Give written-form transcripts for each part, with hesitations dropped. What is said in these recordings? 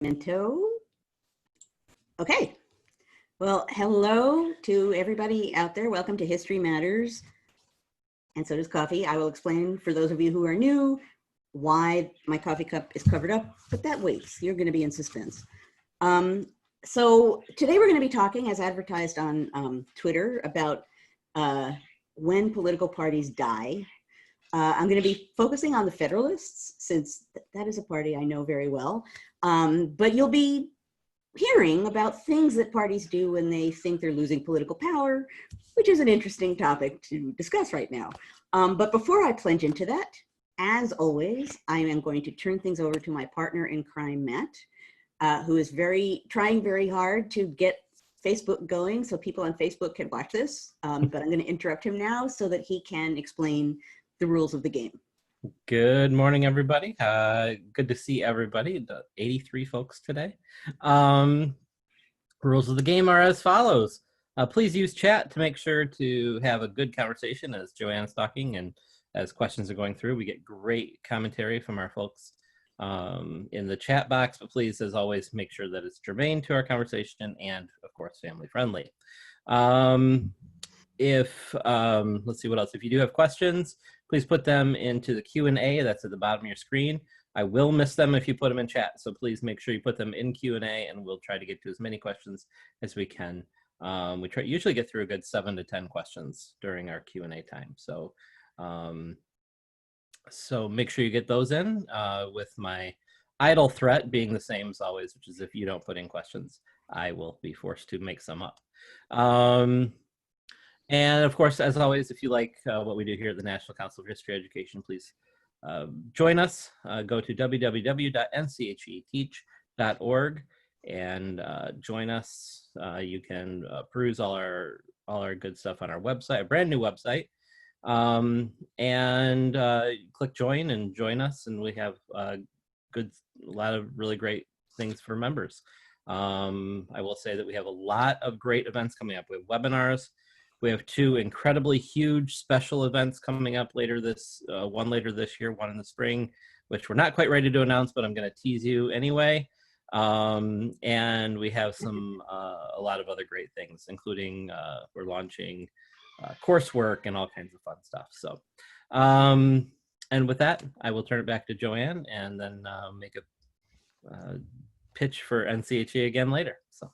Memento. Okay. Well, hello to everybody out there. Welcome to History Matters. And so does coffee. I will explain for those of you who are new why my coffee cup is covered up, but that waits. You're going to be in suspense. So today we're going to be talking, as advertised on Twitter, about when political parties die. I'm going to be focusing on the Federalists, since that is a party I know very well. But you'll be hearing about things that parties do when they think they're losing political power, which is an interesting topic to discuss right now. But before I plunge into that, as always, I am going to turn things over to my partner in crime, Matt, who is trying very hard to get Facebook going so people on Facebook can watch this. But I'm going to interrupt him now so that he can explain the rules of the game. Good morning, everybody. Good to see everybody, the 83 folks today. Rules of the game are as follows. Please use chat to make sure to have a good conversation as Joanne's talking and as questions are going through. We get great commentary from our folks in the chat box, but please, as always, make sure that it's germane to our conversation and, of course, family friendly. Let's see what else. If you do have questions, please put them into the Q&A that's at the bottom of your screen. I will miss them if you put them in chat, so please make sure you put them in Q&A, and we'll try to get to as many questions as we can. We usually get through a good 7 to 10 questions during our Q&A time. So make sure you get those in, with my idle threat being the same as always, which is if you don't put in questions, I will be forced to make some up. And of course, as always, if you like what we do here at the National Council for History Education, please join us. Go to www.ncheteach.org and join us. You can peruse all our good stuff on our website, a brand new website, and click join and join us. And we have a lot of really great things for members. I will say that we have a lot of great events coming up. We have webinars. We have 2 incredibly huge special events coming up later one later this year, one in the spring, which we're not quite ready to announce, but I'm going to tease you anyway. And we have a lot of other great things, including we're launching coursework and all kinds of fun stuff. So, and with that, I will turn it back to Joanne and then make a pitch for NCHE again later. So.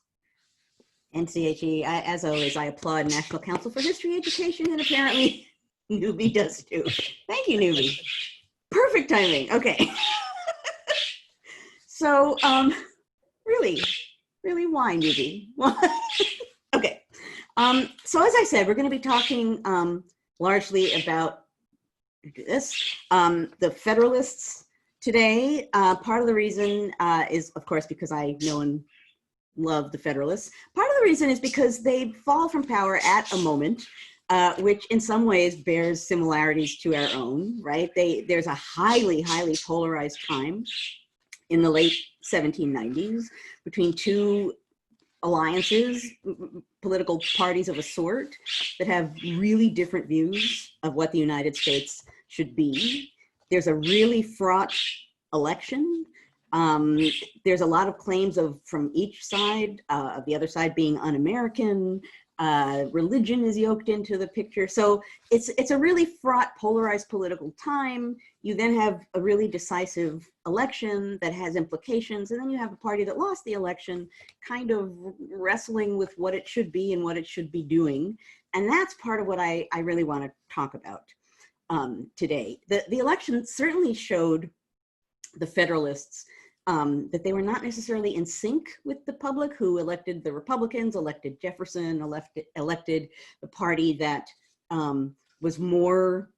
NCHE, as always, I applaud National Council for History Education, and apparently Newbie does too. Thank you, Newbie. Perfect timing. Okay. So, really, why, Newbie? Okay. So as I said, we're going to be talking largely about this, the Federalists today. Part of the reason is, of course, because I know and love the Federalists. Part of the reason is because they fall from power at a moment which in some ways bears similarities to our own, right? There's a highly polarized time in the late 1790s between 2 alliances, political parties of a sort that have really different views of what the United States should be. There's a really fraught election. There's a lot of claims from each side, of the other side being un-American. Religion is yoked into the picture. So it's a really fraught, polarized political time. You then have a really decisive election that has implications. And then you have a party that lost the election kind of wrestling with what it should be and what it should be doing. And that's part of what I really want to talk about today. The election certainly showed the Federalists that they were not necessarily in sync with the public, who elected the Republicans, elected Jefferson, elected the party that was more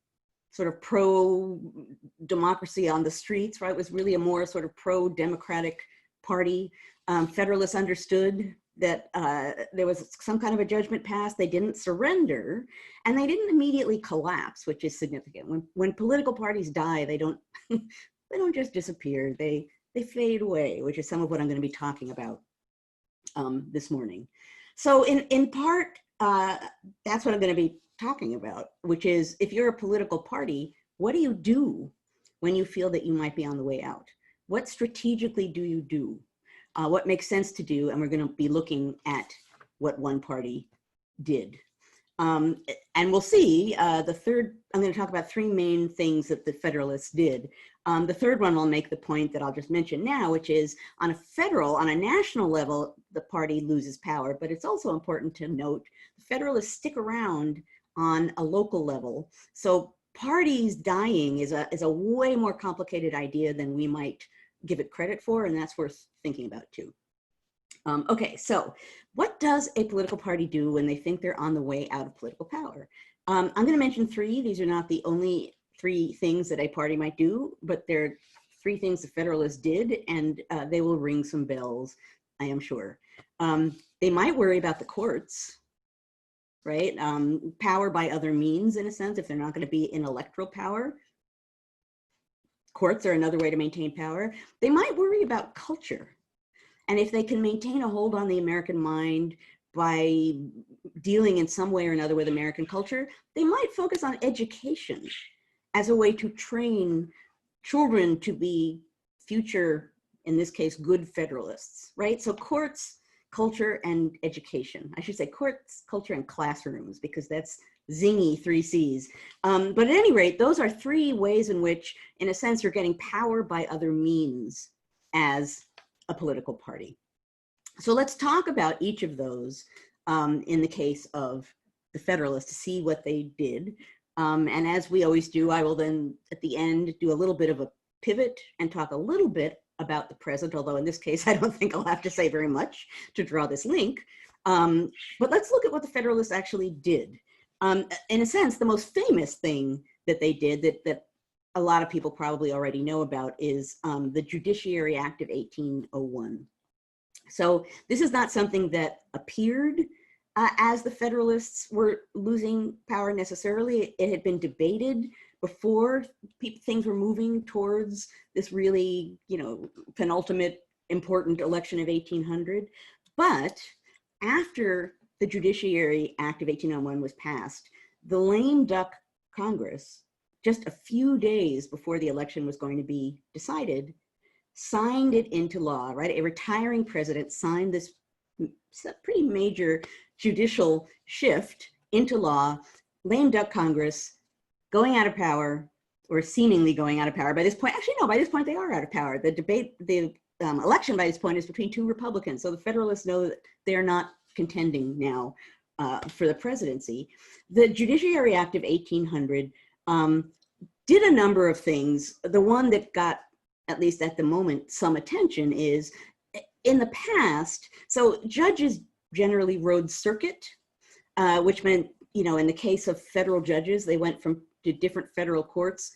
sort of pro-democracy on the streets, right? It was really a more sort of pro-democratic party. Federalists understood that there was some kind of a judgment passed. They didn't surrender, and they didn't immediately collapse, which is significant. When political parties die, they don't they don't just disappear. They fade away, which is some of what I'm going to be talking about this morning. So in part, that's what I'm going to be talking about, which is if you're a political party, what do you do when you feel that you might be on the way out? What strategically do you do? what makes sense to do, and we're going to be looking at what one party did. And we'll see I'm going to talk about three main things that the Federalists did. The third one will make the point that I'll just mention now, which is on a national level, the party loses power, but it's also important to note the Federalists stick around on a local level. So parties dying is a way more complicated idea than we might give it credit for, and that's worth thinking about too. Okay, so what does a political party do when they think they're on the way out of political power? I'm going to mention three. These are not the only three things that a party might do, but they're three things the Federalists did, and they will ring some bells, I am sure. They might worry about the courts, right? Power by other means, in a sense, if they're not going to be in electoral power. Courts are another way to maintain power. They might worry about culture. And if they can maintain a hold on the American mind by dealing in some way or another with American culture, they might focus on education as a way to train children to be future, in this case, good Federalists, right? So courts, culture, and education. I should say courts, culture, and classrooms, because that's zingy 3 C's. But at any rate, those are three ways in which, in a sense, you're getting power by other means as a political party. So let's talk about each of those in the case of the Federalists to see what they did. And as we always do, I will then at the end do a little bit of a pivot and talk a little bit about the present, although in this case, I don't think I'll have to say very much to draw this link. But let's look at what the Federalists actually did. In a sense, the most famous thing that they did that a lot of people probably already know about is the Judiciary Act of 1801. So this is not something that appeared as the Federalists were losing power necessarily. It had been debated before things were moving towards this really, penultimate important election of 1800. But after the Judiciary Act of 1801 was passed, the lame duck Congress, just a few days before the election was going to be decided, signed it into law, right? A retiring president signed this pretty major judicial shift into law. Lame duck Congress going out of power, or seemingly going out of power. By this point, actually, no, by this point they are out of power. The election by this point is between two Republicans. So the Federalists know that they are not contending now for the presidency. The Judiciary Act of 1800 did a number of things. The one that got, at least at the moment, some attention is in the past, so judges generally rode circuit, which meant, in the case of federal judges, they went to different federal courts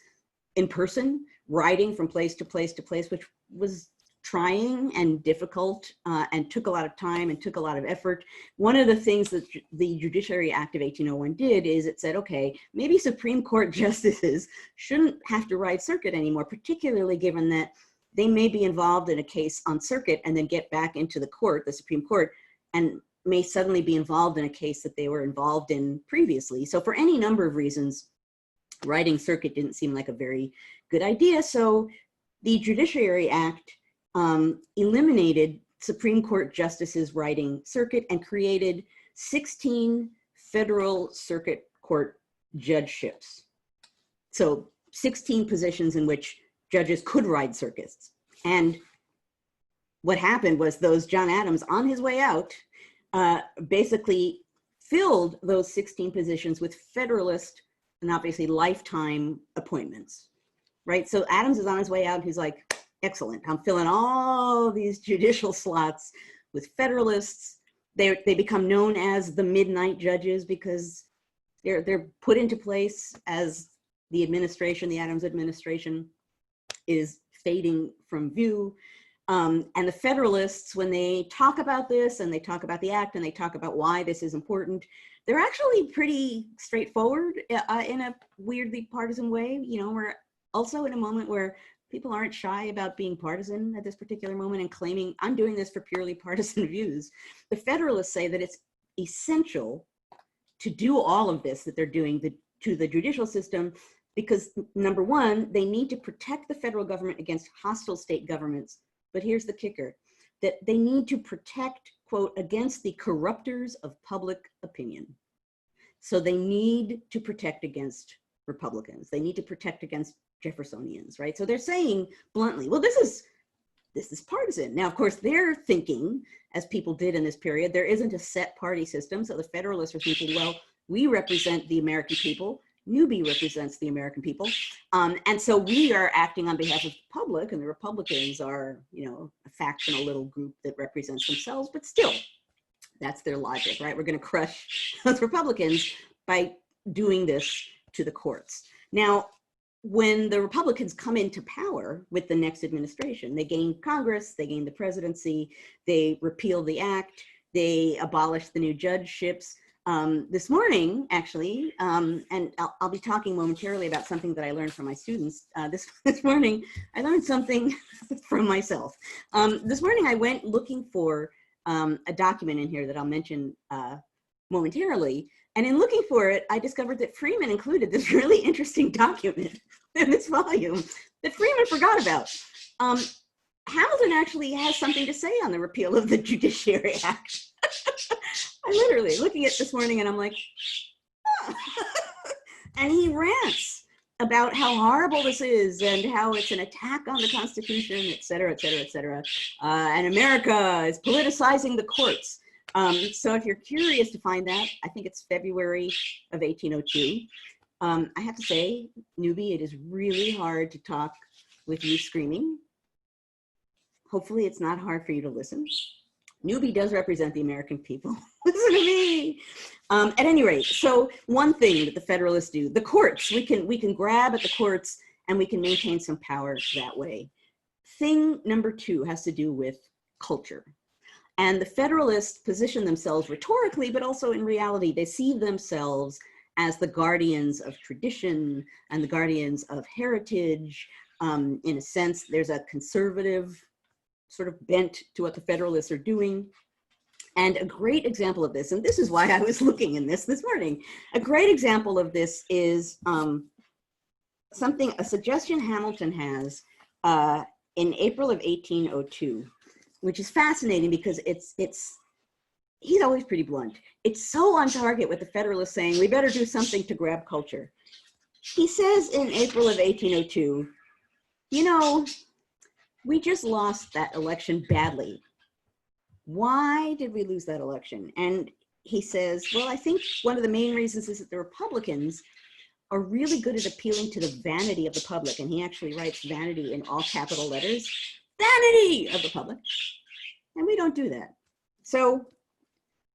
in person, riding from place to place to place, which was trying and difficult and took a lot of time and took a lot of effort. One of the things that the Judiciary Act of 1801 did is it said, okay, maybe Supreme Court justices shouldn't have to ride circuit anymore, particularly given that they may be involved in a case on circuit and then get back into the court, the Supreme Court, and may suddenly be involved in a case that they were involved in previously. So for any number of reasons, riding circuit didn't seem like a very good idea. So the Judiciary Act eliminated Supreme Court justices riding circuit and created 16 federal circuit court judgeships. So 16 positions in which judges could ride circuits. And what happened was John Adams, on his way out, basically filled those 16 positions with Federalist and obviously lifetime appointments, right? So Adams is on his way out. He's like, excellent. I'm filling all these judicial slots with Federalists. They become known as the midnight judges because they're put into place as the Adams administration is fading from view. And the Federalists, when they talk about this and they talk about the act and they talk about why this is important, they're actually pretty straightforward in a weirdly partisan way. We're also in a moment where people aren't shy about being partisan at this particular moment and claiming, I'm doing this for purely partisan views. The Federalists say that it's essential to do all of this that they're doing to the judicial system because, number one, they need to protect the federal government against hostile state governments. But here's the kicker. that they need to protect, quote, against the corruptors of public opinion. So they need to protect against Republicans. They need to protect against Jeffersonians, right? So they're saying bluntly, well, this is partisan. Now, of course, they're thinking, as people did in this period, there isn't a set party system. So the Federalists are thinking, well, we represent the American people. Newby represents the American people. And so we are acting on behalf of the public, and the Republicans are, you know, a factional little group that represents themselves, but still, that's their logic, right? We're going to crush those Republicans by doing this to the courts. Now, when the Republicans come into power with the next administration, they gain Congress, they gain the presidency, they repeal the act, they abolish the new judgeships. This morning, actually, and I'll be talking momentarily about something that I learned from my students. This morning, I learned something from myself. This morning, I went looking for a document in here that I'll mention momentarily. And in looking for it, I discovered that Freeman included this really interesting document in this volume that Freeman forgot about. Hamilton actually has something to say on the repeal of the Judiciary Act. I literally looking at this morning and I'm like, oh. And he rants about how horrible this is and how it's an attack on the Constitution, et cetera, et cetera, et cetera. And America is politicizing the courts. So if you're curious to find that, I think it's February of 1802. I have to say, Newbie, it is really hard to talk with you screaming. Hopefully it's not hard for you to listen. Newbie does represent the American people. Listen to me. At any rate, so one thing that the Federalists do, the courts, we can grab at the courts and we can maintain some power that way. Thing number two has to do with culture. And the Federalists position themselves rhetorically, but also in reality, they see themselves as the guardians of tradition and the guardians of heritage. In a sense, there's a conservative sort of bent to what the Federalists are doing. And a great example of this, and this is why I was looking in this morning, a great example of this is a suggestion Hamilton has in April of 1802. Which is fascinating because he's always pretty blunt. It's so on target with the Federalists saying, we better do something to grab culture. He says in April of 1802, you know, we just lost that election badly. Why did we lose that election? And he says, well, I think one of the main reasons is that the Republicans are really good at appealing to the vanity of the public. And he actually writes vanity in all capital letters. Vanity of the public, and we don't do that. So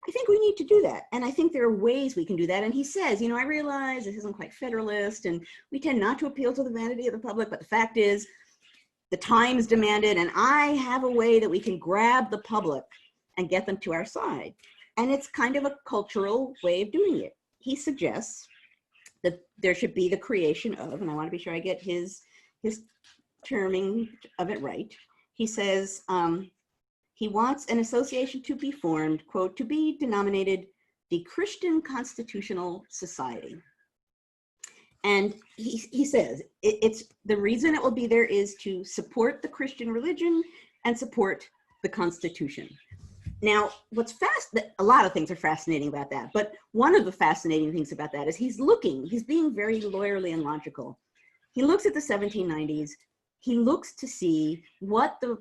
I think we need to do that, and I think there are ways we can do that. And he says, you know, I realize this isn't quite Federalist, and we tend not to appeal to the vanity of the public, but the fact is, the times demanded, and I have a way that we can grab the public and get them to our side. And it's kind of a cultural way of doing it. He suggests that there should be the creation of, and I want to be sure I get his terming of it right. He says he wants an association to be formed, quote, to be denominated the Christian Constitutional Society. And he says it's the reason it will be there is to support the Christian religion and support the Constitution. Now, a lot of things are fascinating about that, but one of the fascinating things about that is he's being very lawyerly and logical. He looks at the 1790s. He looks to see what the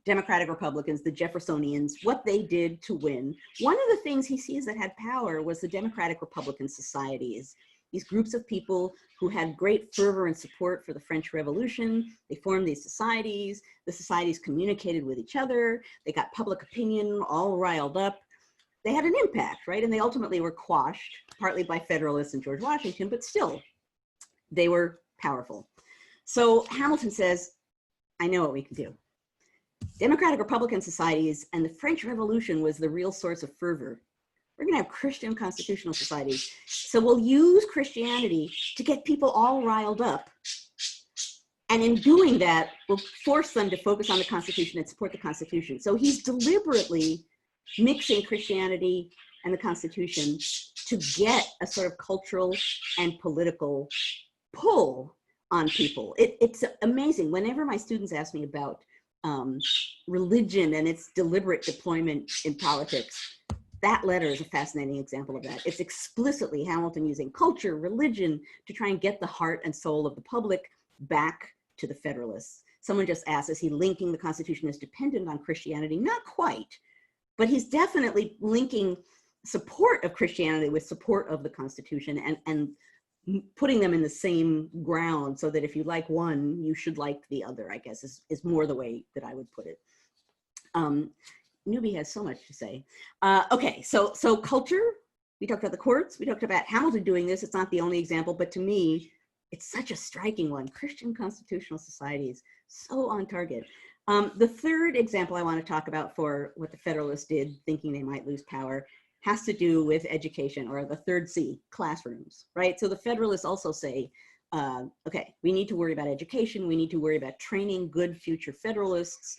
Democratic Republicans, the Jeffersonians, what they did to win. One of the things he sees that had power was the Democratic Republican societies, these groups of people who had great fervor and support for the French Revolution. They formed these societies. The societies communicated with each other. They got public opinion all riled up. They had an impact, right? And they ultimately were quashed, partly by Federalists and George Washington, but still, they were powerful. So Hamilton says, I know what we can do. Democratic Republican societies and the French Revolution was the real source of fervor. We're going to have Christian constitutional societies. So we'll use Christianity to get people all riled up. And in doing that, we'll force them to focus on the Constitution and support the Constitution. So he's deliberately mixing Christianity and the Constitution to get a sort of cultural and political pull on people. It's amazing. Whenever my students ask me about religion and its deliberate deployment in politics. That letter is a fascinating example of that. It's explicitly Hamilton using culture, religion to try and get the heart and soul of the public back to the Federalists. Someone just asked, is he linking the Constitution as dependent on Christianity? Not quite, but he's definitely linking support of Christianity with support of the Constitution and putting them in the same ground so that if you like one, you should like the other, I guess is more the way that I would put it. Newbie has so much to say. Okay, so culture, we talked about the courts, we talked about Hamilton doing this. It's not the only example, but to me, it's such a striking one. Christian constitutional societies, so on target. The third example I want to talk about for what the Federalists did, thinking they might lose power, has to do with education, or the third C, classrooms, right? So the Federalists also say, okay, we need to worry about education. We need to worry about training good future Federalists.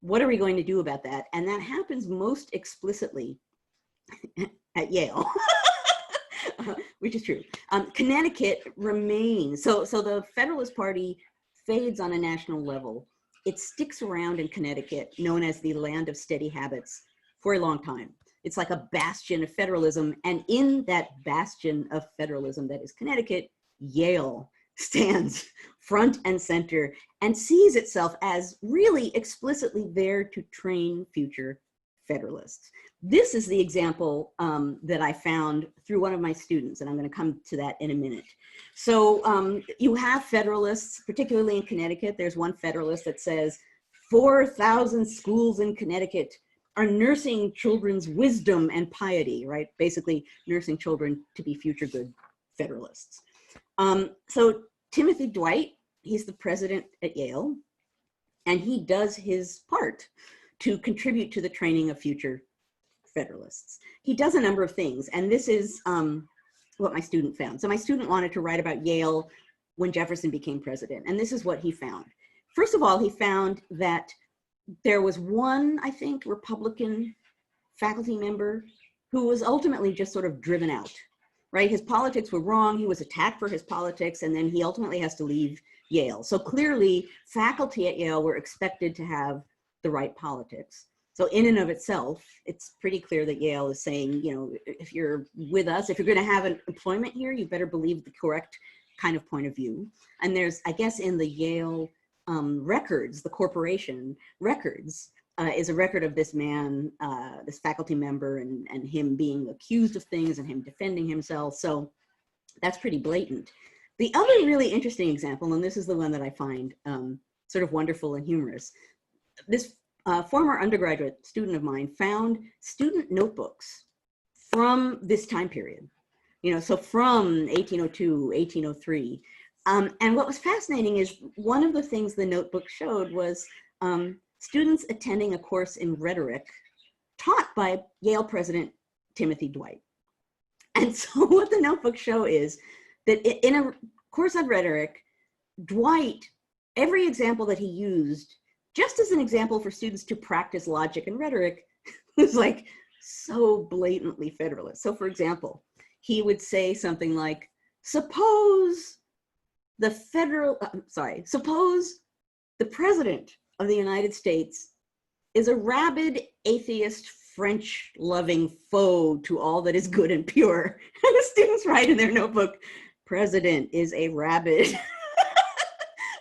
What are we going to do about that? And that happens most explicitly at Yale, which is true. Connecticut remains, so the Federalist Party fades on a national level. It sticks around in Connecticut, known as the land of steady habits, for a long time. It's like a bastion of federalism. And in that bastion of federalism that is Connecticut, Yale stands front and center and sees itself as really explicitly there to train future Federalists. This is the example that I found through one of my students, and I'm going to come to that in a minute. So you have Federalists, particularly in Connecticut. There's one Federalist that says 4,000 schools in Connecticut are nursing children's wisdom and piety, right? Basically nursing children to be future good Federalists. So Timothy Dwight, he's the president at Yale, and he does his part to contribute to the training of future Federalists. He does a number of things, and this is what my student found. So my student wanted to write about Yale when Jefferson became president, and this is what he found. First of all, he found that there was one, I think, Republican faculty member who was ultimately just sort of driven out, right? His politics were wrong. He was attacked for his politics, and then he ultimately has to leave Yale. So clearly, faculty at Yale were expected to have the right politics. So in and of itself, it's pretty clear that Yale is saying, you know, if you're with us, if you're going to have an employment here, you better believe the correct kind of point of view. And there's, I guess, in the Yale records, the corporation records, is a record of this man, this faculty member, and him being accused of things and him defending himself. So that's pretty blatant. The other really interesting example, and this is the one that I find sort of wonderful and humorous, this former undergraduate student of mine found student notebooks from this time period, you know, so from 1802, 1803. And what was fascinating is one of the things the notebook showed was students attending a course in rhetoric taught by Yale president Timothy Dwight. And so what the notebooks show is that in a course on rhetoric, Dwight, every example that he used, just as an example for students to practice logic and rhetoric, was like so blatantly Federalist. So for example, he would say something like, suppose the president of the United States is a rabid atheist, French-loving foe to all that is good and pure. And the students write in their notebook, president is a rabid.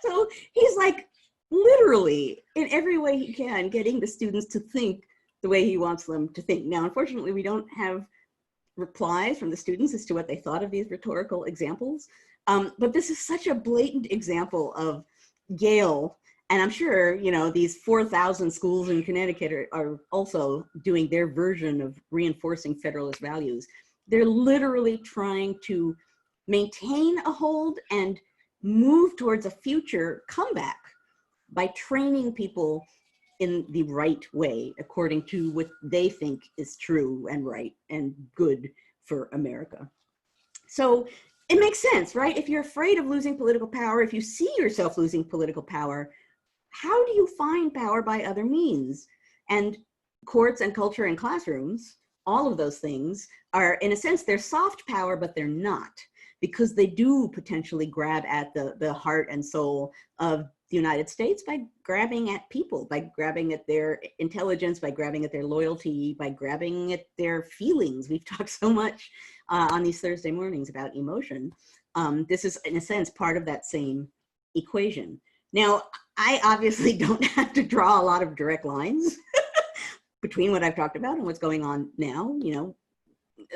So he's like literally in every way he can getting the students to think the way he wants them to think. Now, unfortunately, we don't have replies from the students as to what they thought of these rhetorical examples. But this is such a blatant example of Yale, and I'm sure, you know, these 4,000 schools in Connecticut are also doing their version of reinforcing Federalist values. They're literally trying to maintain a hold and move towards a future comeback by training people in the right way, according to what they think is true and right and good for America. So it makes sense, right? If you're afraid of losing political power, if you see yourself losing political power, how do you find power by other means? And courts and culture and classrooms, all of those things are, in a sense, they're soft power, but they're not, because they do potentially grab at the heart and soul of the United States by grabbing at people, by grabbing at their intelligence, by grabbing at their loyalty, by grabbing at their feelings. We've talked so much on these Thursday mornings about emotion. This is, in a sense, part of that same equation. Now, I obviously don't have to draw a lot of direct lines between what I've talked about and what's going on now. You know,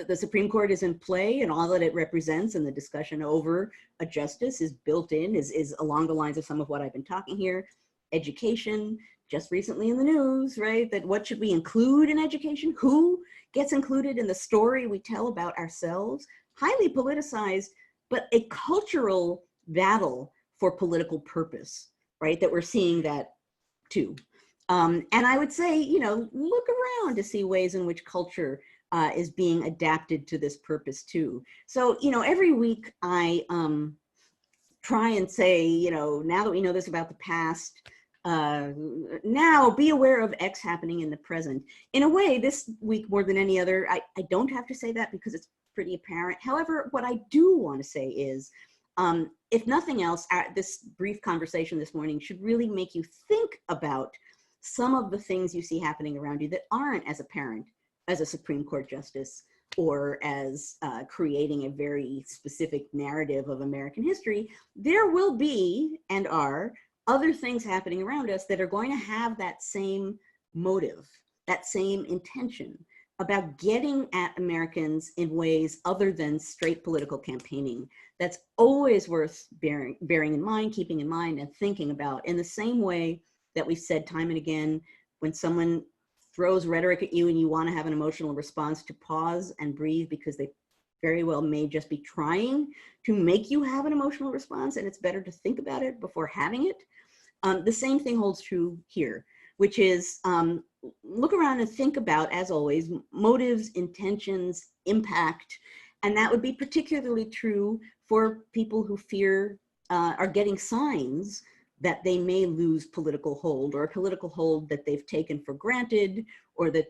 the Supreme Court is in play, and all that it represents, and the discussion over a justice is built in, is along the lines of some of what I've been talking here. Education, just recently in the news, right? That what should we include in education? Who gets included in the story we tell about ourselves? Highly politicized, but a cultural battle for political purpose, right? That we're seeing that too. And I would say, you know, look around to see ways in which culture is being adapted to this purpose too. So, you know, every week I try and say, you know, now that we know this about the past, now be aware of X happening in the present. In a way, this week more than any other, I don't have to say that because it's pretty apparent. However, what I do want to say is, if nothing else, this brief conversation this morning should really make you think about some of the things you see happening around you that aren't as apparent as a Supreme Court justice or as creating a very specific narrative of American history. There will be, and are, other things happening around us that are going to have that same motive, that same intention about getting at Americans in ways other than straight political campaigning. That's always worth bearing in mind, keeping in mind, and thinking about, in the same way that we've said time and again, when someone throws rhetoric at you and you want to have an emotional response, to pause and breathe, because they very well may just be trying to make you have an emotional response, and it's better to think about it before having it. The same thing holds true here, which is look around and think about, as always, motives, intentions, impact, and that would be particularly true for people who fear are getting signs that they may lose political hold, or a political hold that they've taken for granted, or that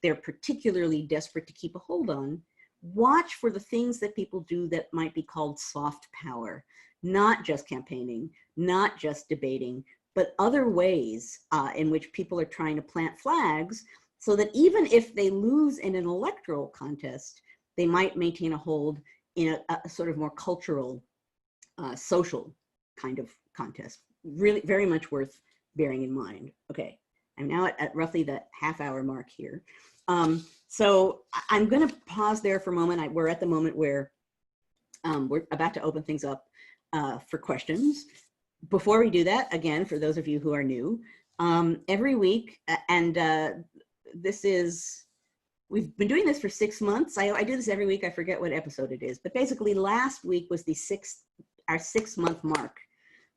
they're particularly desperate to keep a hold on. Watch for the things that people do that might be called soft power, not just campaigning, not just debating, but other ways in which people are trying to plant flags so that even if they lose in an electoral contest, they might maintain a hold in a sort of more cultural, social kind of contest. Really very much worth bearing in mind. Okay, I'm now at roughly the half-hour mark here. So I'm going to pause there for a moment. We're at the moment where we're about to open things up for questions. Before we do that, again, for those of you who are new, every week, and we've been doing this for 6 months. I do this every week. I forget what episode it is, but basically last week was our 6-month mark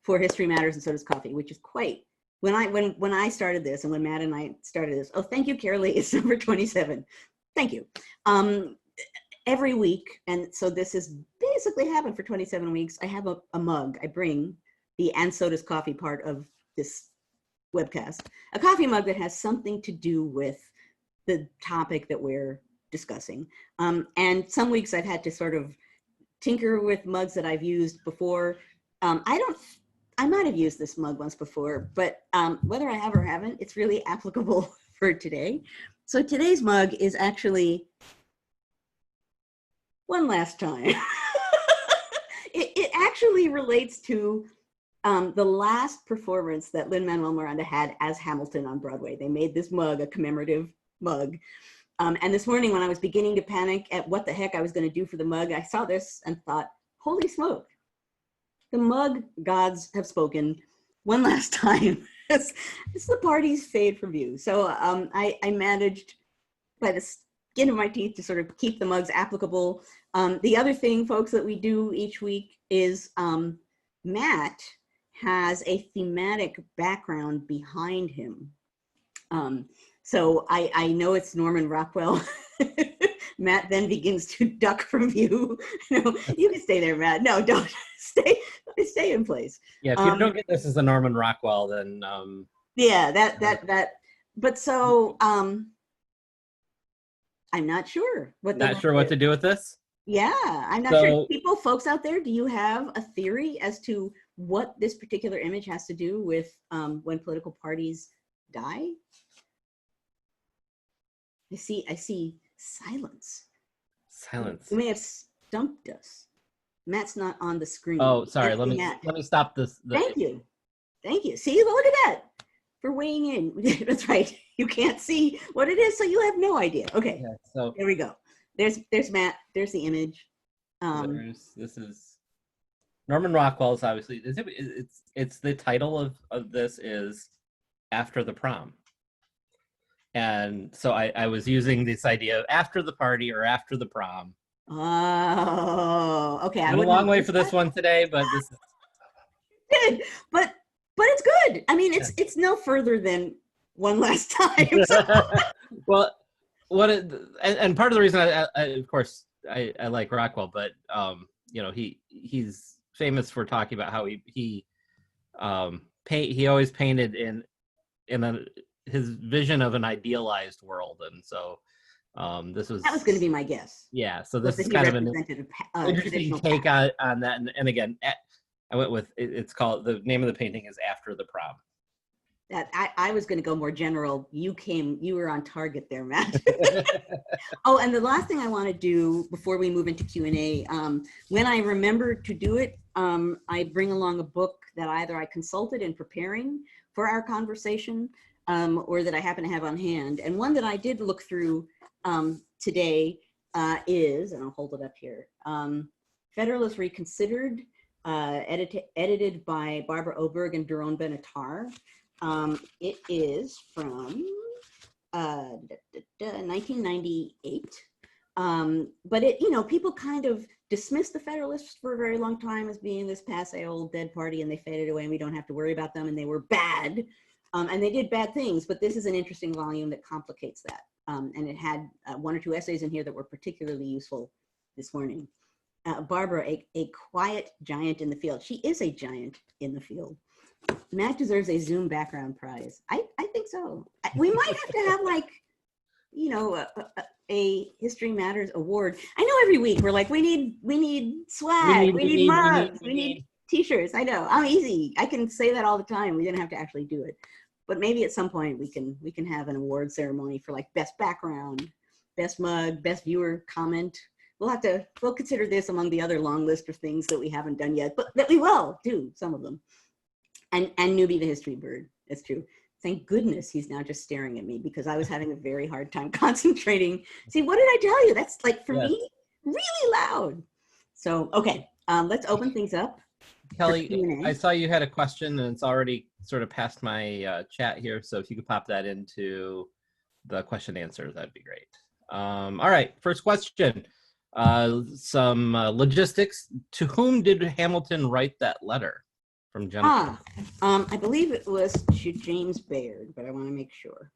for History Matters and So Does Coffee, which is quite, when I started this, and when Matt and I started this, oh, thank you, Carolee, it's number 27. Thank you. Every week, and so this has basically happened for 27 weeks, I have a mug. I bring the And So Does Coffee part of this webcast, a coffee mug that has something to do with the topic that we're discussing. And some weeks I've had to sort of tinker with mugs that I've used before. I might have used this mug once before, but whether I have or haven't, it's really applicable for today. So today's mug is actually one last time. It actually relates to the last performance that Lin-Manuel Miranda had as Hamilton on Broadway. They made this mug a commemorative mug. And this morning when I was beginning to panic at what the heck I was going to do for the mug, I saw this and thought, holy smoke. The mug gods have spoken one last time. It's the party's fade from view. So I managed by the skin of my teeth to sort of keep the mugs applicable. The other thing, folks, that we do each week is Matt has a thematic background behind him. So I know it's Norman Rockwell. Matt then begins to duck from view. No, you can stay there, Matt. No, don't stay in place. Yeah, if you don't get this as a Norman Rockwell, then yeah, that. But so I'm not sure what. Not sure what to do with this. Yeah, I'm not sure. Folks out there, do you have a theory as to what this particular image has to do with when political parties die? I see silence. Silence. You may have stumped us. Matt's not on the screen. Oh, sorry. Thank Let you, me Matt. stop this. Thank you. Thank you. See, look at that. For weighing in. That's right. You can't see what it is, so you have no idea. Okay. Yeah, so there we go. There's Matt. There's the image. this is Norman Rockwell's, obviously. It's the title of this is After the Prom. And so I was using this idea of after the party or after the prom. Oh, okay. I'm a long way for this one today, but this is good. But it's good. I mean, it's no further than one last time. So. Well, and part of the reason I of course I like Rockwell, but you know, he's famous for talking about how he always painted in his vision of an idealized world, and so that was going to be my guess. Yeah, so this is kind of an interesting take on that, and again, I went with it's called, the name of the painting is After the Prom. That I was going to go more general. You were on target there, Matt. Oh, and the last thing I want to do before we move into Q&A, when I remember to do it, I bring along a book that either I consulted in preparing for our conversation, or that I happen to have on hand. And one that I did look through today is, and I'll hold it up here, Federalists Reconsidered, edited by Barbara Oberg and Daron Benatar. It is from 1998. But it, people kind of dismissed the Federalists for a very long time as being this passe old dead party, and they faded away and we don't have to worry about them, and they were bad. And they did bad things, but this is an interesting volume that complicates that. And it had one or two essays in here that were particularly useful this morning. Barbara, a quiet giant in the field. She is a giant in the field. Matt deserves a Zoom background prize. I think so. We might have to have a History Matters award. I know every week we're like, we need swag, we need mugs, we need t-shirts. I know, I'm easy. I can say that all the time. We didn't have to actually do it. But maybe at some point we can have an award ceremony for like best background, best mug, best viewer comment. We'll consider this among the other long list of things that we haven't done yet, but that we will do some of them. And Newbie the History Bird, that's true. Thank goodness he's now just staring at me, because I was having a very hard time concentrating. See, what did I tell you? That's like, for me, really loud. So, okay, let's open things up. Kelly, I saw you had a question, and it's already sort of past my chat here. So if you could pop that into the question answer, that'd be great. All right, first question. Some logistics. To whom did Hamilton write that letter? From Jennifer. I believe it was to James Bayard, but I want to make sure.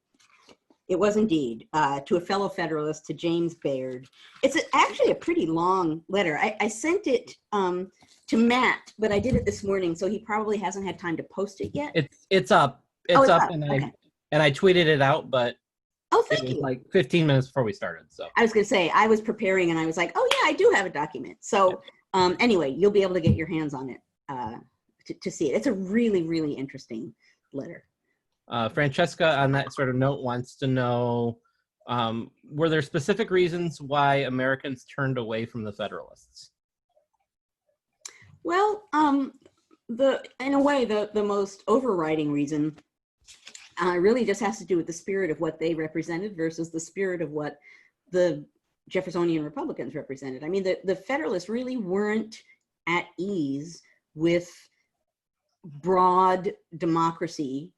It was indeed to a fellow Federalist, to James Bayard. It's actually a pretty long letter. I sent it to Matt, but I did it this morning, so he probably hasn't had time to post it yet. It's up. It's up, and I tweeted it out, but thank you. Like 15 minutes before we started. So I was going to say, I was preparing, and I was like, oh yeah, I do have a document. So anyway, you'll be able to get your hands on it. To see it. It's a really, really interesting letter. Francesca, on that sort of note, wants to know, were there specific reasons why Americans turned away from the Federalists? Well, in a way, the most overriding reason really just has to do with the spirit of what they represented versus the spirit of what the Jeffersonian Republicans represented. I mean, the Federalists really weren't at ease with broad democracy,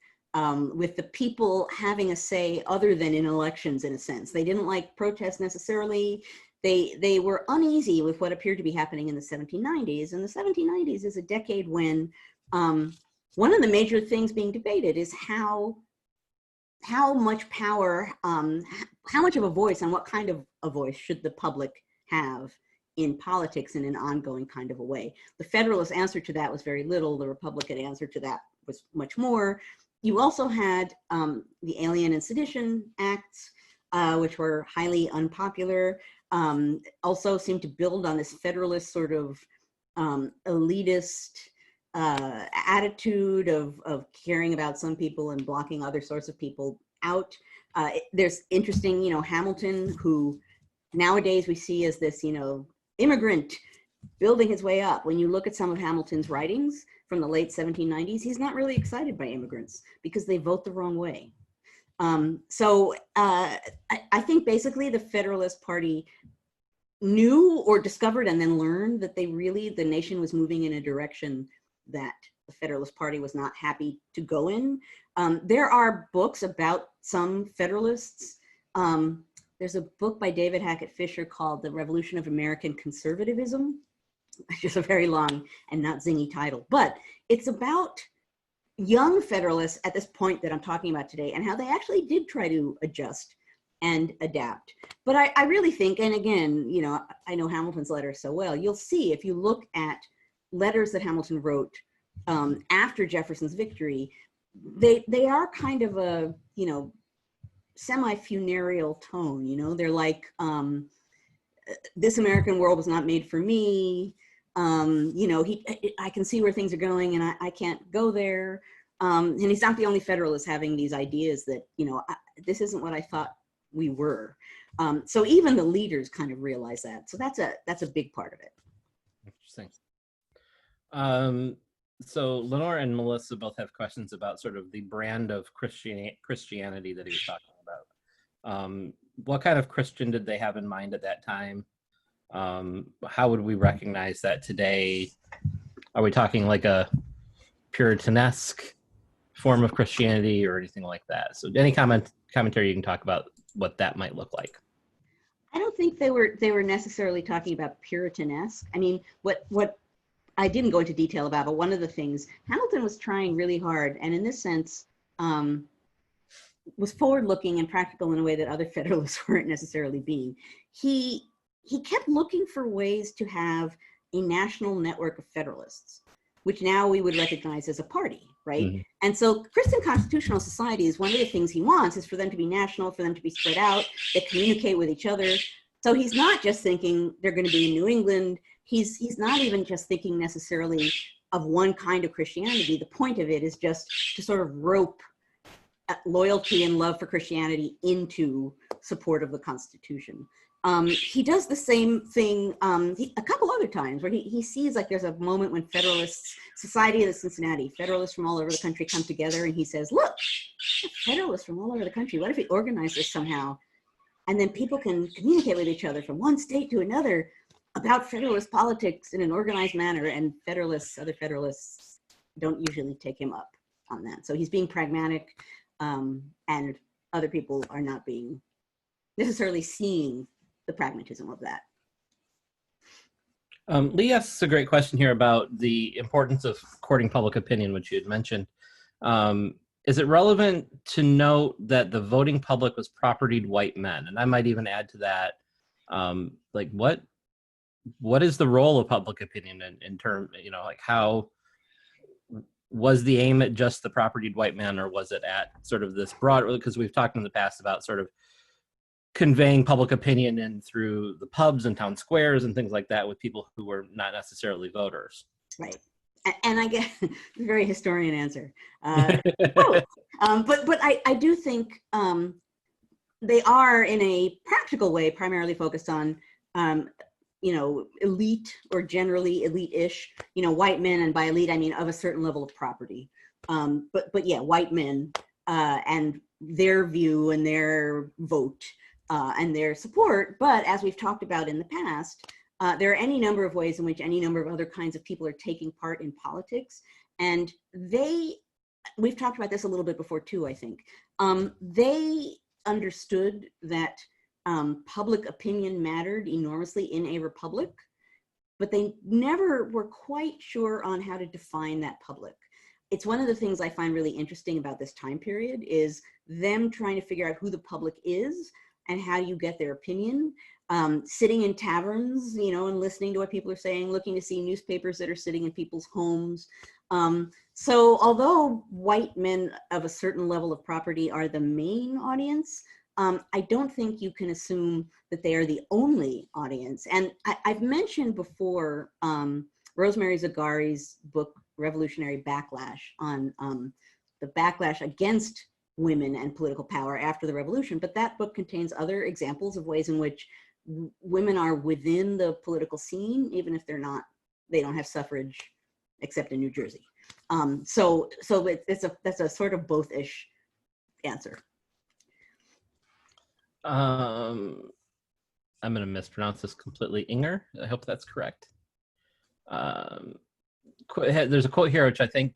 with the people having a say other than in elections, in a sense. They didn't like protest necessarily. They were uneasy with what appeared to be happening in the 1790s. And the 1790s is a decade when one of the major things being debated is how much power, how much of a voice and what kind of a voice should the public have in politics in an ongoing kind of a way. The Federalist answer to that was very little. The Republican answer to that was much more. You also had the Alien and Sedition Acts, which were highly unpopular, also seemed to build on this Federalist sort of elitist attitude of caring about some people and blocking other sorts of people out. There's interesting, Hamilton, who nowadays we see as this, immigrant building his way up. When you look at some of Hamilton's writings from the late 1790s, he's not really excited by immigrants because they vote the wrong way. I think basically the Federalist Party knew or discovered and then learned that the nation was moving in a direction that the Federalist Party was not happy to go in. There are books about some Federalists. There's a book by David Hackett Fisher called The Revolution of American Conservatism, which is a very long and not zingy title, but it's about young Federalists at this point that I'm talking about today and how they actually did try to adjust and adapt. But I really think, and again, I know Hamilton's letters so well, you'll see if you look at letters that Hamilton wrote after Jefferson's victory, they are kind of a, semi-funereal tone, they're like, this American world was not made for me. I can see where things are going and I can't go there. And he's not the only Federalist having these ideas that, this isn't what I thought we were. So even the leaders kind of realize that. So that's a big part of it. Interesting. So Lenore and Melissa both have questions about sort of the brand of Christianity that he was talking about. What kind of Christian did they have in mind at that time? How would we recognize that today? Are we talking like a Puritanesque form of Christianity or anything like that? So any commentary you can talk about what that might look like. I don't think they were necessarily talking about Puritanesque. I mean, what I didn't go into detail about, but one of the things Hamilton was trying really hard, and in this sense, was forward-looking and practical in a way that other Federalists weren't necessarily being. He kept looking for ways to have a national network of Federalists, which now we would recognize as a party, right? Mm-hmm. And so Christian constitutional societies, one of the things he wants is for them to be national, for them to be spread out, that communicate with each other. So he's not just thinking they're going to be in New England. He's not even just thinking necessarily of one kind of Christianity. The point of it is just to sort of rope loyalty and love for Christianity into support of the Constitution. He does the same thing a couple other times where he sees like there's a moment when Federalists, Society of the Cincinnati, Federalists from all over the country come together and he says, look, Federalists from all over the country, what if we organize this somehow? And then people can communicate with each other from one state to another about Federalist politics in an organized manner, and other Federalists don't usually take him up on that. So he's being pragmatic, and other people are not being necessarily seeing the pragmatism of that. Lee asks a great question here about the importance of courting public opinion, which you had mentioned. Is it relevant to note that the voting public was propertied white men? And I might even add to that, like what is the role of public opinion in terms, like how was the aim at just the propertied white men, or was it at sort of this broad, because we've talked in the past about sort of conveying public opinion in through the pubs and town squares and things like that with people who were not necessarily voters. Right. And I get a very historian answer. But I do think they are in a practical way primarily focused on elite or generally elite-ish, white men, and by elite I mean of a certain level of property. But yeah, white men and their view and their vote and their support. But as we've talked about in the past, there are any number of ways in which any number of other kinds of people are taking part in politics. And we've talked about this a little bit before too, I think. They understood that public opinion mattered enormously in a republic, but they never were quite sure on how to define that public. It's one of the things I find really interesting about this time period is them trying to figure out who the public is and how you get their opinion. Sitting in taverns, and listening to what people are saying, looking to see newspapers that are sitting in people's homes. So although white men of a certain level of property are the main audience, I don't think you can assume that they are the only audience. And I've mentioned before Rosemary Zagari's book, revolutionary backlash, on the backlash against women and political power after the revolution. But that book contains other examples of ways in which women are within the political scene, even if they don't have suffrage, except in New Jersey. So that's a sort of both-ish answer. I'm going to mispronounce this completely. Inger, I hope that's correct. There's a quote here which I think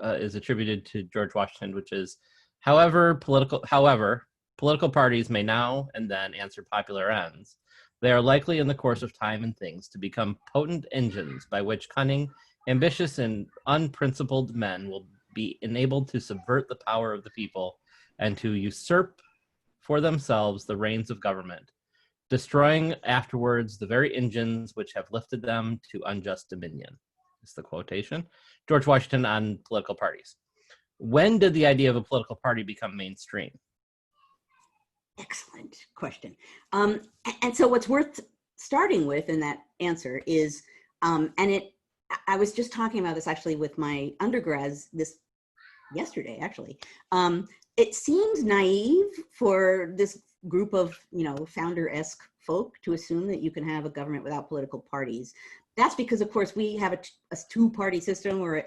is attributed to George Washington, which is, however, political parties may now and then answer popular ends. They are likely in the course of time and things to become potent engines by which cunning, ambitious, and unprincipled men will be enabled to subvert the power of the people and to usurp for themselves the reins of government, destroying afterwards the very engines which have lifted them to unjust dominion. Is the quotation. George Washington on political parties. When did the idea of a political party become mainstream? Excellent question. And so what's worth starting with in that answer is, I was just talking about this actually with my undergrads yesterday, actually. It seems naive for this group of, founder-esque folk to assume that you can have a government without political parties. That's because, of course, we have a two-party system, or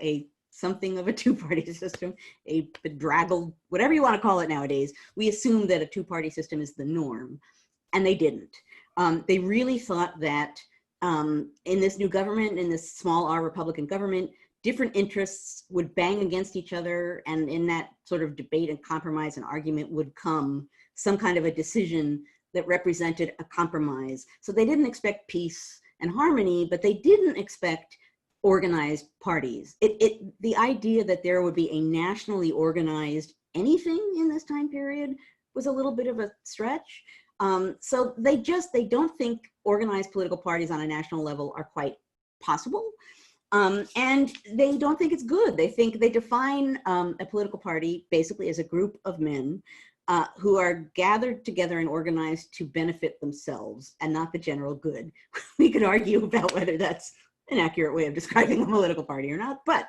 something of a two-party system, a bedraggled, whatever you want to call it nowadays. We assume that a two-party system is the norm, and they didn't. They really thought that in this new government, in this small R Republican government, different interests would bang against each other, and in that sort of debate and compromise and argument would come some kind of a decision that represented a compromise. So they didn't expect peace and harmony, but they didn't expect organized parties. The idea that there would be a nationally organized anything in this time period was a little bit of a stretch. So they don't think organized political parties on a national level are quite possible. And they don't think it's good. They define a political party basically as a group of men who are gathered together and organized to benefit themselves and not the general good. We could argue about whether that's an accurate way of describing a political party or not, but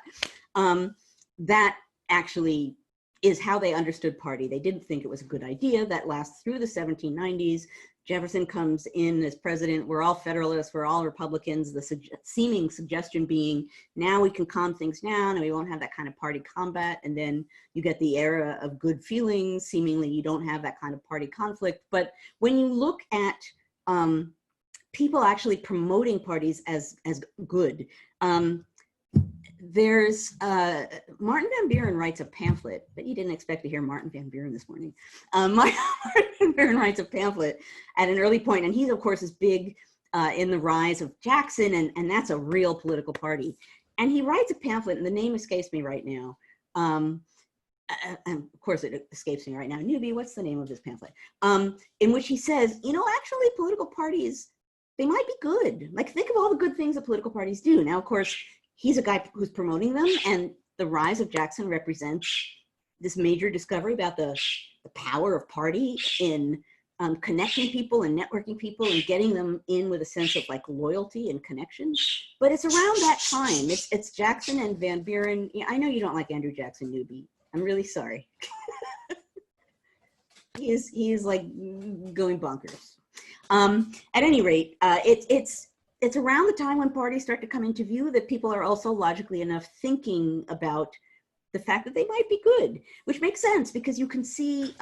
that actually is how they understood party. They didn't think it was a good idea. That lasts through the 1790s. Jefferson comes in as president. We're all Federalists, we're all Republicans. The seeming suggestion being, now we can calm things down and we won't have that kind of party combat. And then you get the era of good feelings. Seemingly you don't have that kind of party conflict. But when you look at people actually promoting parties as good, there's Martin Van Buren writes a pamphlet, but you didn't expect to hear Martin Van Buren this morning. Martin Van Buren writes a pamphlet at an early point, and he, of course, is big in the rise of Jackson, and that's a real political party. And he writes a pamphlet, and the name escapes me right now. And of course, it escapes me right now. Newbie, what's the name of this pamphlet? In which he says, actually, political parties, they might be good. Like, think of all the good things that political parties do. Now, of course, he's a guy who's promoting them, and the rise of Jackson represents this major discovery about the power of party in connecting people and networking people and getting them in with a sense of like loyalty and connection. But it's around that time. It's Jackson and Van Buren. I know you don't like Andrew Jackson, Newbie. I'm really sorry. He is like going bonkers. At any rate, it's around the time when parties start to come into view that people are also logically enough thinking about the fact that they might be good, which makes sense because you can see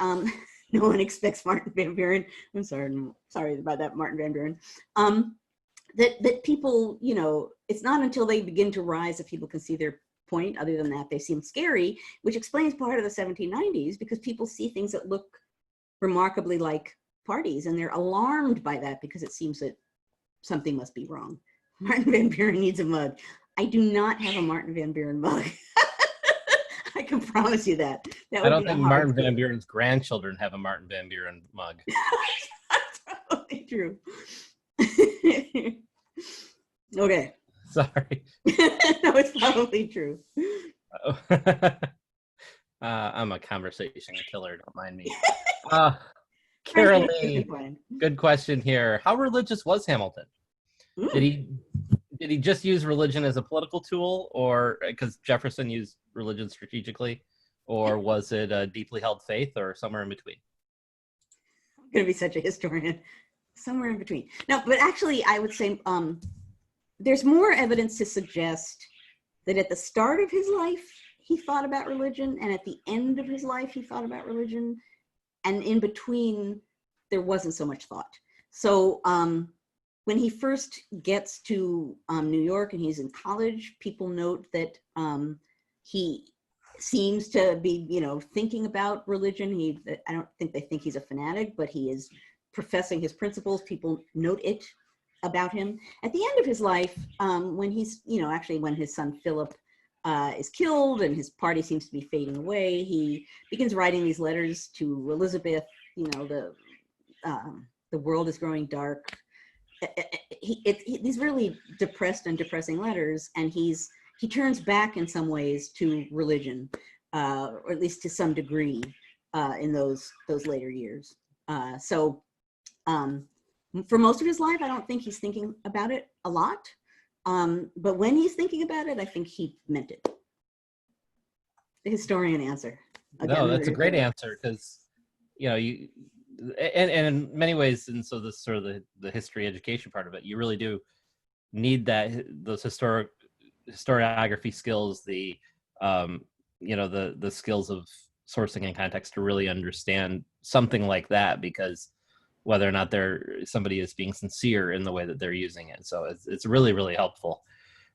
no one expects Martin Van Buren. I'm sorry about that, Martin Van Buren. That people, it's not until they begin to rise that people can see their point. Other than that, they seem scary, which explains part of the 1790s because people see things that look remarkably like parties and they're alarmed by that because it seems that something must be wrong. Martin Van Buren needs a mug. I do not have a Martin Van Buren mug. I can promise you that. I don't think Martin Van Buren's grandchildren have a Martin Van Buren mug. That's probably true. Okay. Sorry. No, it's probably true. I'm a conversation killer, don't mind me. Carolee, good question here. How religious was Hamilton? did he just use religion as a political tool, or because Jefferson used religion strategically, or was it a deeply held faith, or somewhere in between? I'm going to be such a historian. Somewhere in between. No, but actually, I would say there's more evidence to suggest that at the start of his life, he thought about religion, and at the end of his life, he thought about religion, and in between, there wasn't so much thought. So when he first gets to New York and he's in college, people note that he seems to be, thinking about religion. I don't think they think he's a fanatic, but he is professing his principles. People note it about him. At the end of his life, when he's, actually when his son Philip is killed and his party seems to be fading away, he begins writing these letters to Elizabeth. The world is growing dark. These really depressed and depressing letters, and he turns back in some ways to religion, or at least to some degree in those later years. So for most of his life, I don't think he's thinking about it a lot. But when he's thinking about it, I think he meant it. The historian answer. Again, no, that's a great answer, because and in many ways, and so this sort of the history education part of it, you really do need those historiography skills, the skills of sourcing and context to really understand something like that, because whether or not somebody is being sincere in the way that they're using it. So it's really, really helpful.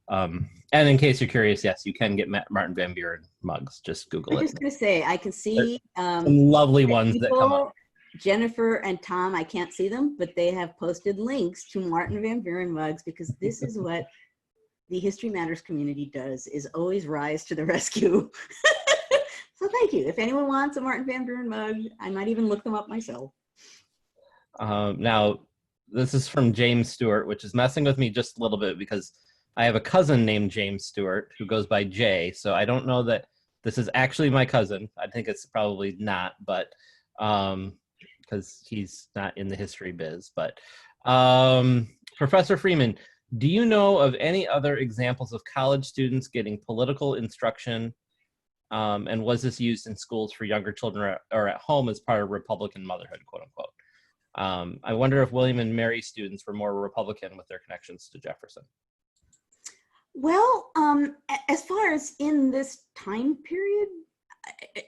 And in case you're curious, yes, you can get Martin Van Buren mugs. Just Google it. I'm just going to say, I can see some lovely ones that come up. Jennifer and Tom, I can't see them, but they have posted links to Martin Van Buren mugs, because this is what the History Matters community does, is always rise to the rescue. So thank you. If anyone wants a Martin Van Buren mug, I might even look them up myself. Now, this is from James Stewart, which is messing with me just a little bit, because I have a cousin named James Stewart who goes by Jay. So I don't know that this is actually my cousin. I think it's probably not, but because he's not in the history biz. But Professor Freeman, do you know of any other examples of college students getting political instruction? And was this used in schools for younger children or at home as part of Republican motherhood, quote unquote? I wonder if William and Mary students were more Republican with their connections to Jefferson. Well, as far as in this time period,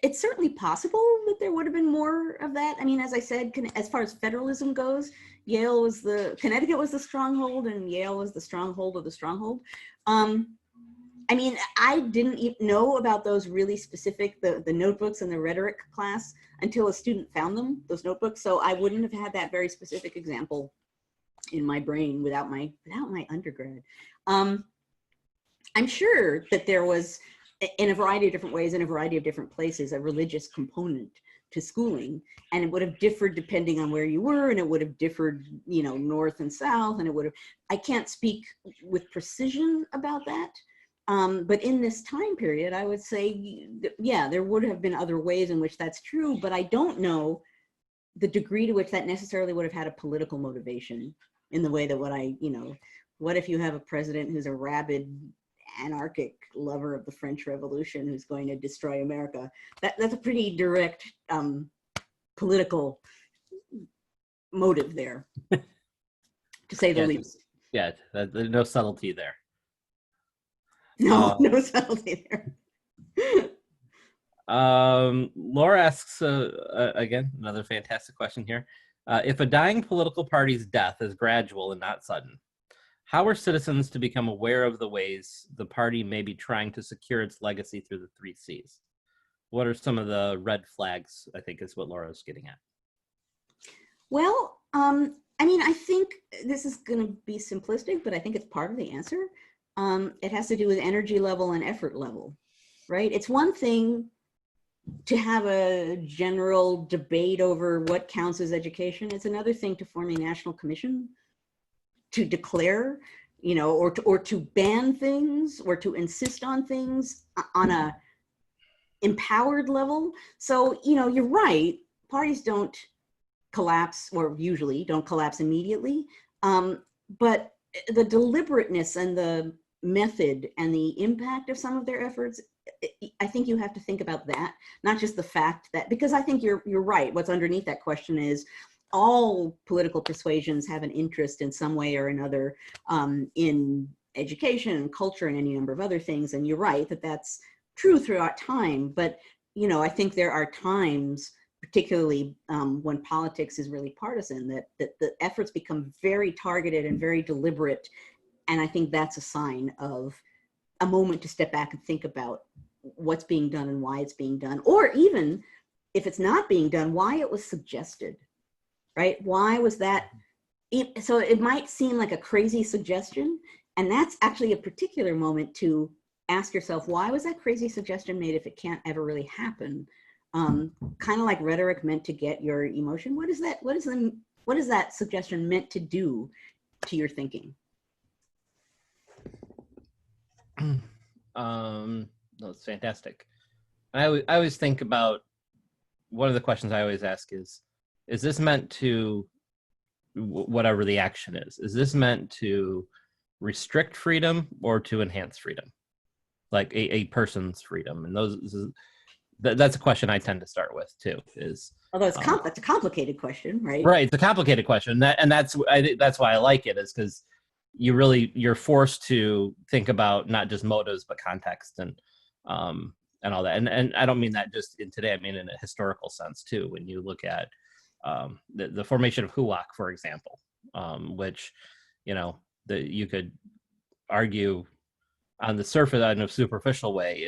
it's certainly possible that there would have been more of that. I mean, as I said, as far as federalism goes, Connecticut was the stronghold, and Yale was the stronghold of the stronghold. I mean, I didn't even know about those really specific, the notebooks and the rhetoric class, until a student found them, those notebooks. So I wouldn't have had that very specific example in my brain without my undergrad. I'm sure that there was, in a variety of different ways, in a variety of different places, a religious component to schooling, and it would have differed depending on where you were, and it would have differed, north and south, and I can't speak with precision about that. But in this time period, I would say, yeah, there would have been other ways in which that's true, but I don't know the degree to which that necessarily would have had a political motivation in the way that what if you have a president who's a rabid anarchic lover of the French Revolution who's going to destroy America? That's a pretty direct political motive there, to say the least. Yeah, there's no subtlety there. No subtlety there. Laura asks, again, another fantastic question here. If a dying political party's death is gradual and not sudden, how are citizens to become aware of the ways the party may be trying to secure its legacy through the 3 C's? What are some of the red flags, I think is what Laura's getting at. Well, I mean, I think this is going to be simplistic, but I think it's part of the answer. It has to do with energy level and effort level, right? It's one thing to have a general debate over what counts as education. It's another thing to form a national commission to declare, or to ban things or to insist on things on a empowered level. So, you're right. Parties don't collapse, or usually don't collapse immediately. But the deliberateness and the method and the impact of some of their efforts, I think you have to think about that, not just the fact that, because I think you're right. What's underneath that question is all political persuasions have an interest in some way or another in education and culture and any number of other things. And you're right that that's true throughout time. But, you know, I think there are times, particularly when politics is really partisan, that the efforts become very targeted and very deliberate. And I think that's a sign of a moment to step back and think about what's being done and why it's being done, or even if it's not being done, why it was suggested, right? Why was that? So it might seem like a crazy suggestion, and that's actually a particular moment to ask yourself, why was that crazy suggestion made if it can't ever really happen? Kind of like rhetoric meant to get your emotion. What is that suggestion meant to do to your thinking? That's fantastic. I always think about, one of the questions I always ask is this meant to, whatever the action is this meant to restrict freedom or to enhance freedom? Like a person's freedom. And that's a question I tend to start with too, is, although that's a complicated question, right? Right, it's a complicated question. That's why I like it, is because you're forced to think about not just motives but context and all that. And I don't mean that just in today. I mean in a historical sense too. When you look at the formation of HUAC, for example, which, you know, you could argue on the surface, in a superficial way,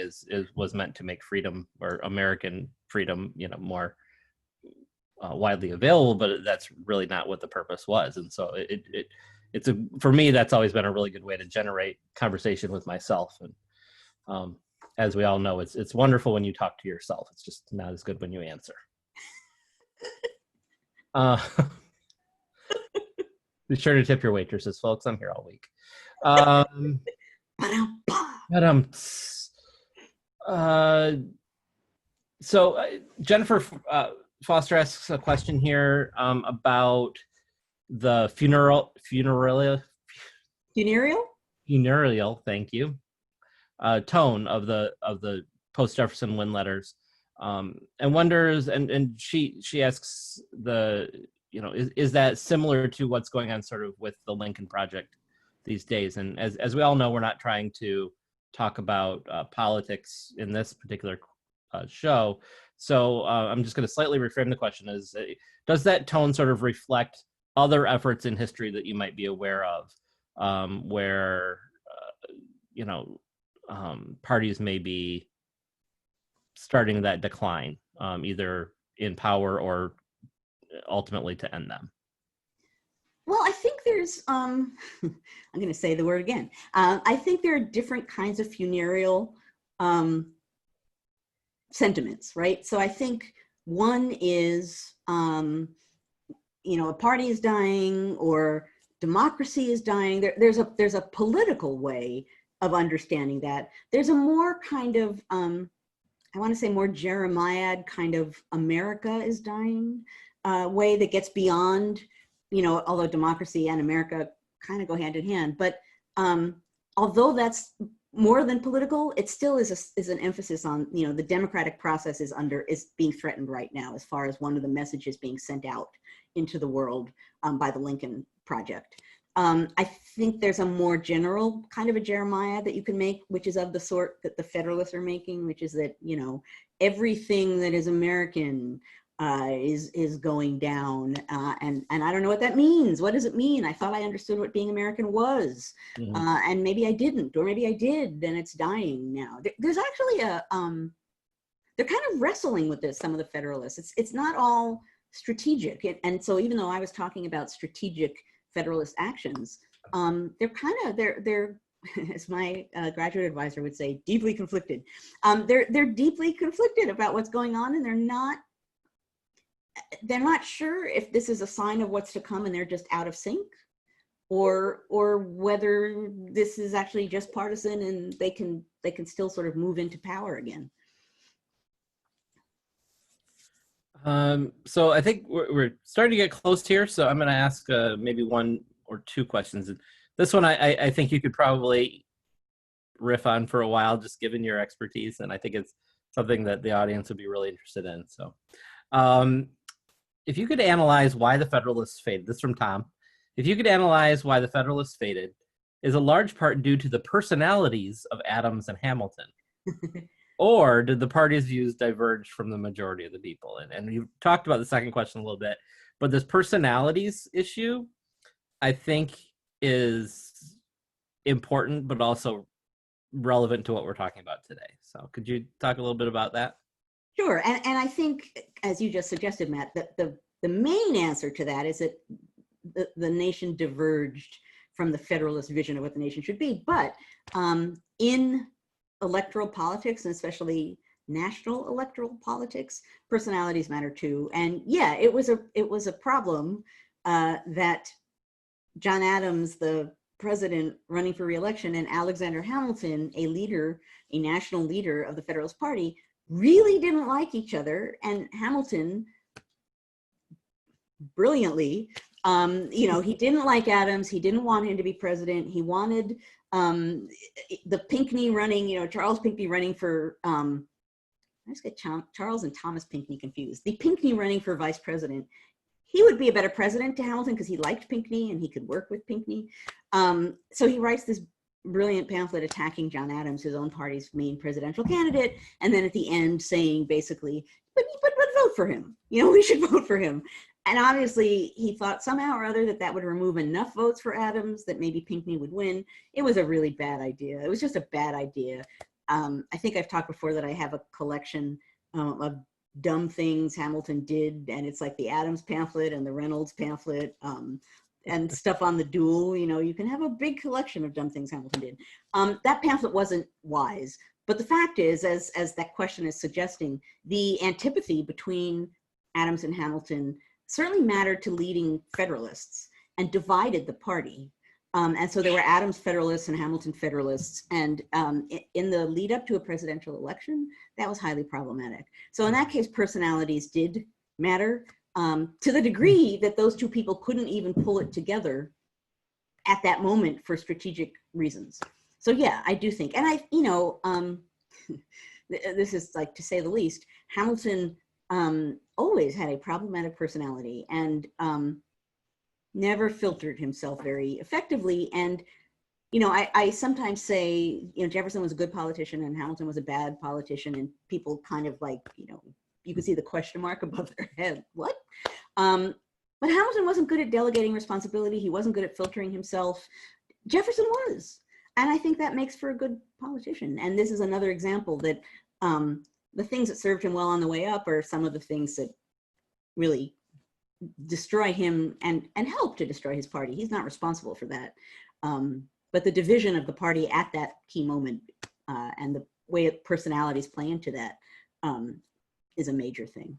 was meant to make freedom, or American freedom, you know, more widely available, but that's really not what the purpose was. And so for me, that's always been a really good way to generate conversation with myself. And as we all know, it's wonderful when you talk to yourself. It's just not as good when you answer. Be sure to tip your waitresses, folks. I'm here all week. So Jennifer Foster asks a question here about the funereal, thank you, tone of the post-Jefferson Win letters, and wonders, and she asks, is that similar to what's going on sort of with the Lincoln Project these days? And as we all know, we're not trying to talk about politics in this particular show, so I'm just going to slightly reframe the question as, does that tone sort of reflect other efforts in history that you might be aware of, where parties may be starting that decline, either in power or ultimately to end them? Well, I think there's, I'm going to say the word again. I think there are different kinds of funereal sentiments, right? So I think one is, a party is dying or democracy is dying. There's a political way of understanding that. There's a more kind of, I want to say more Jeremiad kind of America is dying way that gets beyond, although democracy and America kind of go hand in hand. But although that's more than political, it still is an emphasis on, the democratic process is being threatened right now, as far as one of the messages being sent out into the world by the Lincoln Project. I think there's a more general kind of a Jeremiah that you can make, which is of the sort that the Federalists are making, which is that, everything that is American is going down, and I don't know what that means. What does it mean? I thought I understood what being American was, and maybe I didn't, or maybe I did, then it's dying now. There's actually they're kind of wrestling with this, some of the Federalists. It's not all strategic, and so even though I was talking about strategic Federalist actions, they're as my graduate advisor would say, deeply conflicted. They're deeply conflicted about what's going on, and they're not sure if this is a sign of what's to come and they're just out of sync, or whether this is actually just partisan and they can still sort of move into power again. So I think we're starting to get close here, so I'm going to ask maybe one or two questions. This one I think you could probably riff on for a while, just given your expertise, and I think it's something that the audience would be really interested in. So, if you could analyze why the Federalists faded, this is from Tom. If you could analyze why the Federalists faded, is a large part due to the personalities of Adams and Hamilton, or did the party's views diverge from the majority of the people? And you talked about the second question a little bit, but this personalities issue, I think, is important, but also relevant to what we're talking about today. So could you talk a little bit about that? Sure. And I think, as you just suggested, Matt, that the main answer to that is that the nation diverged from the Federalist vision of what the nation should be. But in electoral politics, and especially national electoral politics, personalities matter too. And yeah, it was a problem that John Adams, the president running for re-election, and Alexander Hamilton, a national leader of the Federalist Party, really didn't like each other. And Hamilton, brilliantly, he didn't like Adams. He didn't want him to be president. He wanted the Pinckney running, Charles Pinckney running for, I just get Charles and Thomas Pinckney confused. The Pinckney running for vice president. He would be a better president to Hamilton because he liked Pinckney and he could work with Pinckney. So he writes this brilliant pamphlet attacking John Adams, his own party's main presidential candidate, and then at the end saying basically, but vote for him. We should vote for him. And obviously he thought somehow or other that would remove enough votes for Adams that maybe Pinckney would win. It was a really bad idea. It was just a bad idea. I think I've talked before that I have a collection of dumb things Hamilton did, and it's like the Adams pamphlet and the Reynolds pamphlet and stuff on the duel. You can have a big collection of dumb things Hamilton did. That pamphlet wasn't wise, but the fact is, as that question is suggesting, the antipathy between Adams and Hamilton certainly mattered to leading Federalists and divided the party. And so there were Adams Federalists and Hamilton Federalists. And in the lead up to a presidential election, that was highly problematic. So in that case, personalities did matter to the degree that those two people couldn't even pull it together at that moment for strategic reasons. So yeah, I do think, and this is like, to say the least, Hamilton always had a problematic personality and never filtered himself very effectively. And, I sometimes say, Jefferson was a good politician and Hamilton was a bad politician, and people kind of like, you could see the question mark above their head. What? But Hamilton wasn't good at delegating responsibility. He wasn't good at filtering himself. Jefferson was. And I think that makes for a good politician. And this is another example that the things that served him well on the way up are some of the things that really destroy him and help to destroy his party. He's not responsible for that. But the division of the party at that key moment and the way personalities play into that is a major thing.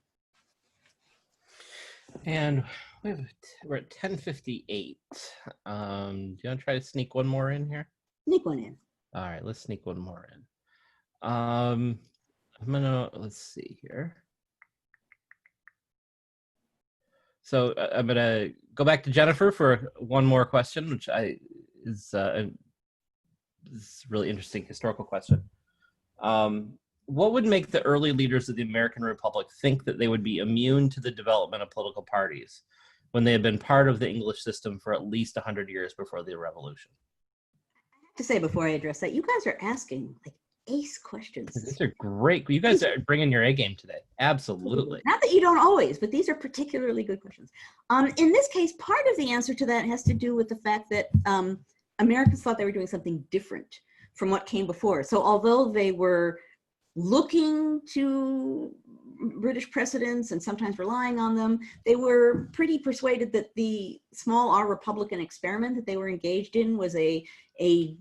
And we're at 10:58. Do you want to try to sneak one more in here? Sneak one in. All right, let's sneak one more in. Let's see here. So I'm gonna go back to Jennifer for one more question, which is a really interesting historical question. What would make the early leaders of the American Republic think that they would be immune to the development of political parties when they had been part of the English system for at least 100 years before the Revolution? I have to say before I address that, you guys are asking like ace questions. These are great. You guys are bringing your A game today. Absolutely. Not that you don't always, but these are particularly good questions. In this case, part of the answer to that has to do with the fact that Americans thought they were doing something different from what came before. So although they were looking to British precedents and sometimes relying on them, they were pretty persuaded that the small R Republican experiment that they were engaged in was a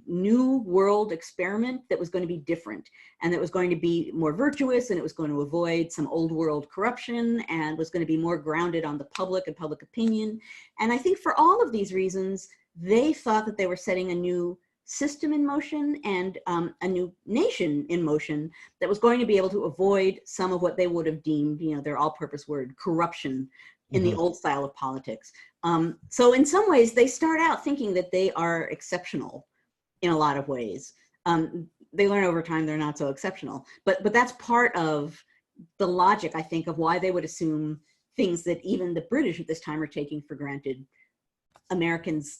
new world experiment that was going to be different and that was going to be more virtuous, and it was going to avoid some old world corruption and was going to be more grounded on the public and public opinion. And I think for all of these reasons, they thought that they were setting a new system in motion and a new nation in motion that was going to be able to avoid some of what they would have deemed, their all-purpose word, corruption in the old style of politics. So in some ways, they start out thinking that they are exceptional in a lot of ways. They learn over time they're not so exceptional, but that's part of the logic, I think, of why they would assume things that even the British at this time are taking for granted. Americans,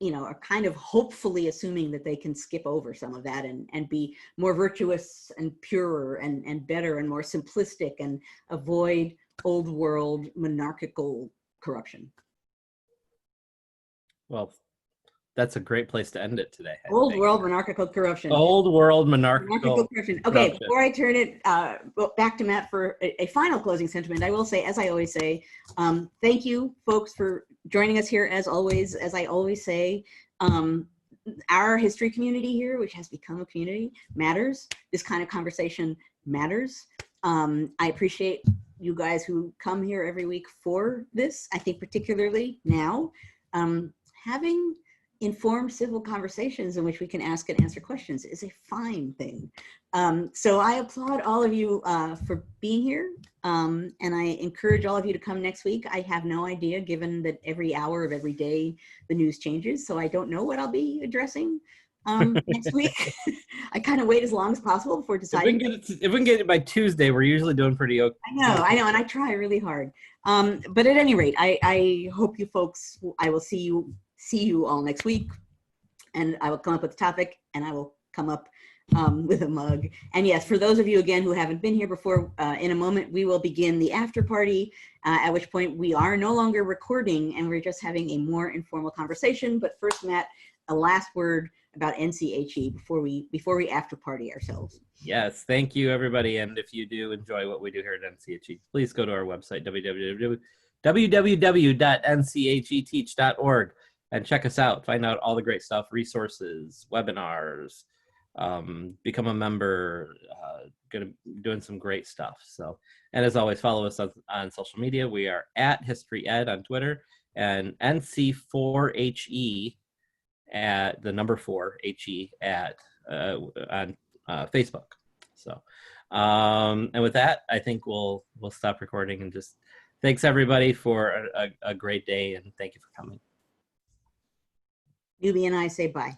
are kind of hopefully assuming that they can skip over some of that and be more virtuous and purer and better and more simplistic and avoid old world monarchical corruption. Well, that's a great place to end it today. Old world monarchical corruption. Old world monarchical corruption. Okay, before I turn it back to Matt for a final closing sentiment, I will say, as I always say, thank you, folks, for joining us here. As always, as I always say, our history community here, which has become a community, matters. This kind of conversation matters. I appreciate you guys who come here every week for this. I think particularly now, having informed civil conversations in which we can ask and answer questions is a fine thing. So I applaud all of you for being here. And I encourage all of you to come next week. I have no idea, given that every hour of every day, the news changes. So I don't know what I'll be addressing next week. I kind of wait as long as possible before deciding. If we can get it by Tuesday, we're usually doing pretty okay. I know, and I try really hard. But at any rate, I hope you folks, I will see you all next week, and I will come up with a topic, and I will come up with a mug. And yes, for those of you again who haven't been here before, in a moment we will begin the after party, at which point we are no longer recording and we're just having a more informal conversation. But first, Matt, a last word about NCHE before we after party ourselves. Yes, thank you everybody. And if you do enjoy what we do here at NCHE, please go to our website, www.ncheteach.org, and check us out. Find out all the great stuff, resources, webinars, become a member, doing some great stuff. So, and as always, follow us on social media. We are at History Ed on Twitter and NC4HE at the number 4 HE at on Facebook. So, and with that, I think we'll stop recording, and just thanks everybody for a great day, and thank you for coming. Newbie and I say bye.